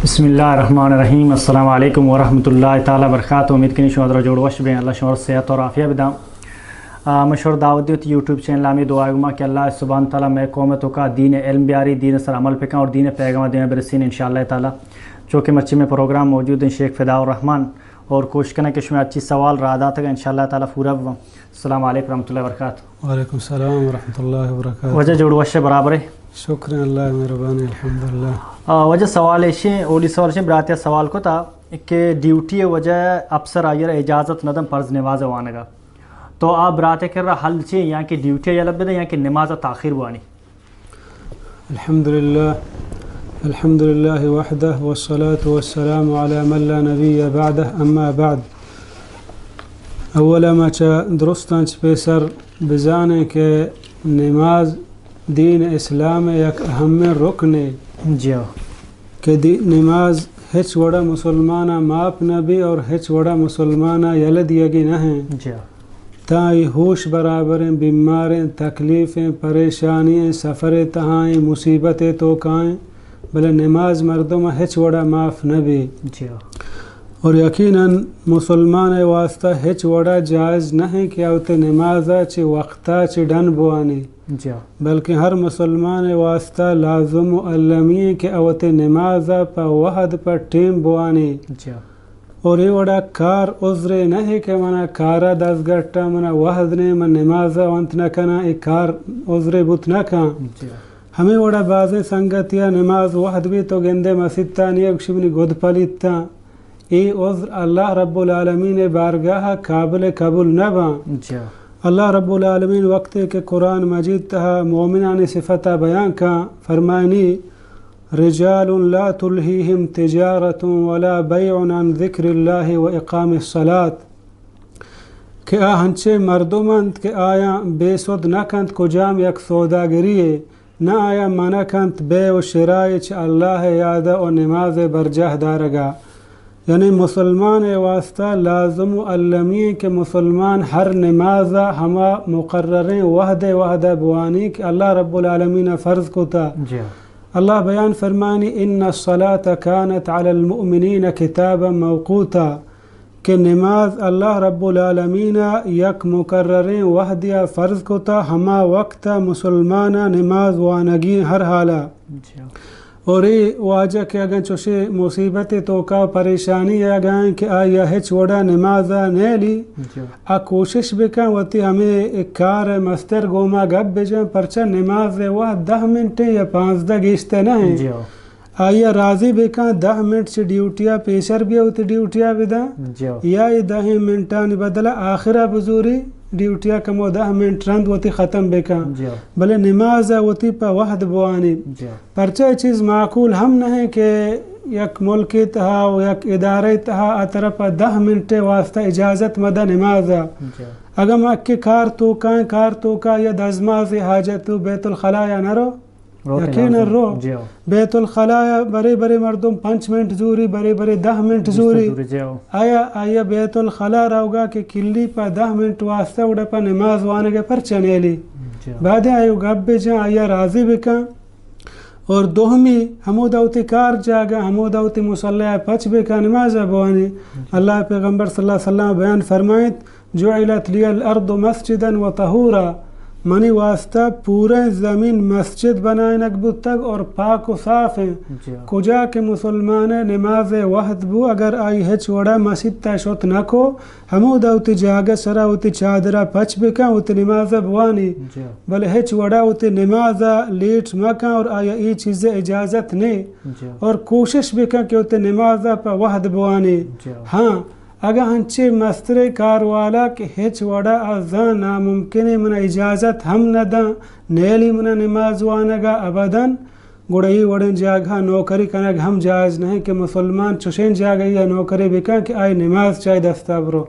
بسم الله الرحمن الرحیم. السلام علیکم ورحمۃ اللہ تعالی وبرکاتہ. امید کنی شما در جوڑ وش بین اللہ شما صحت اور عافیہ بدام. مشہور دعوت دیت یوٹیوب چینل میں دعا گما کہ اللہ سبحانہ تعالی میں قومتوں کا دین علم بیاری، دین سر عمل پکا اور دین پیغام دین برسین انشاءاللہ تعالی. چونکہ مچی میں پروگرام موجود ہیں شیخ فداء الرحمن اور کوشش کریں کہ شما اچھی سوال را ادا تک انشاءاللہ تعالی پورا. السلام علیکم ورحمۃ اللہ وبرکاتہ. وعلیکم السلام ورحمۃ اللہ وبرکاتہ. وجہ جوڑ وش برابر ہے. شکریہ اللہ مہربانی الحمدللہ. وجہ سوال ہے اولی سوال ہے براتیا سوال کو تھا کہ ڈیوٹی وجہ افسر آئیر اجازت ندم فرض نماز وانگا تو آپ براتے کر رہا حل چھے یہاں کی ڈیوٹی یا لبدہ یہاں کی نماز تاخیر وانی. الحمدللہ وحدہ والصلاة والسلام علی من لا نبی بعدہ اما بعد. اولا ما چا درستان چپیسر بزانے کہ نماز دین اسلام یک اہم رکن جی کہ نماز ہچ وڑا مسلمانہ ماپ نبی اور ہچ وڑا مسلمانہ یلد یگی نہیں جی تائی ہوش برابریں بیماریں تکلیفیں پریشانییں سفر تہائیں مصیبتیں توکائیں بلے نماز مردم ہچ وڑا معاف نبی. جی اور یقیناً مسلمان واسطہ ہچ وڑا جائز نہیں کہ اوتے نمازہ چی وقتا چی ڈن بوانی جی بلکہ ہر مسلمان واسطہ لازم و علمی کہ اوتے نمازہ پا وحد پا ٹیم بوانی. جی اور یہ وڑا کار عذرے نہیں کہ منا کارا 10 گھٹا منا وحد نے من نمازہ وانت نہ کنا ایک کار عذرے بوت نہ کھاں. ہمیں وڑا بازیں سنگتیا نماز وحد بھی تو گندے مسجد تانیہ کشبنی گود پلیتا ای عذر اللہ رب العالمین بارگاہ قابل قبول نہ باں. اللہ رب العالمین وقت کہ قرآن مجید تہا مومنان صفتہ بیان کا فرمائنی رجال لا تلہیہم تجارت ولا بیع عن ذکر اللہ و اقام الصلاة کہ ہنچے مردمند کہ آیا بے سود نہ کنت کجام یک سوداگریے نہ آیا منع کنت بے و شرائع چھ اللہ یادہ و نماز برجہ دارگا. یعنی مسلمان واسطہ لازم و علمی کہ مسلمان ہر نمازہ ہما مقرریں وحدہ بوانی کہ اللہ رب العالمین فرض کو تا. اللہ بیان فرمانی ان الصلاة كانت على المؤمنین کتابا موقوتا کہ نماز اللہ رب العالمین یک مقرریں وحدہ فرض کو تا ہما وقت مسلمانہ نماز وانگی ہر حالہ. اور یہ واجہ کہ اگر چوشے مصیبت توکا پریشانی آگائیں کہ آیا ہچ وڑا نمازہ نیلی کوشش بکن وطی ہمیں ایک کار مستر گوما گب بجن پرچہ نماز وہ 10 منٹ یا 15 گیشتے نہیں آیا راضی بکن 10 منٹ سے ڈیوٹیا پیشر بھی ہوتی ڈیوٹیا بدا یا 10 منٹانی بدلا آخرہ بزوری ڈیوٹیا کمو 10 منٹ رند وطی ختم بکن بلے نماز وطی پا وحد بوانی. پرچہ چیز معقول ہم نہیں کہ یک ملکی تہا و یک ادارے تہا اطرف 10 منٹ واسطہ اجازت مدہ نمازہ اگر مکی کار توکا یا دزماز حاجتو بیت الخلاء یا نرو یقین رو بیت الخلاء برے برے مردم 5 منٹ زوری برے برے 10 منٹ زوری آیا بیت الخلاء روگا کہ کلی پا 10 منٹ واسطہ اڑا پا نماز وانگے پر چنیلی بعد آئیو گب بجن آیا راضی بکن. اور دوہمی ہمود اوتی کار جاگا ہمود اوتی مسلح پچ بکن نماز بوانی. اللہ پیغمبر صلی اللہ علیہ وسلم بیان فرمائیت جعلت لی الارض مسجدا و طہورا منی واسطہ پورے زمین مسجد بنائیں نکبت تک اور پاک و صاف ہیں کجا کہ مسلمان نماز وحد بو اگر آئی ہچ وڑا مسجد تا شت نکو ہمو دوتی جاگہ سرا ہوتی چادرہ پچ بکن ہوتی نماز بوانی بلے ہچ وڑا ہوتی نماز لیٹ مکن اور آیا ای چیز اجازت نہیں اور کوشش بکن کہ ہوتی نماز پا وحد بوانی. ہاں اگر ہنچے مستر کاروالا کہ ہچ وڑا ازان ناممکن من اجازت ہم ندا نیلی من نماز وانگا ابداً گوڑی وڑن جاگہ نوکری کنگ ہم جائز نہیں کہ مسلمان چوشین جاگہ یا نوکری بکن کہ آئی نماز چاہی دستا برو.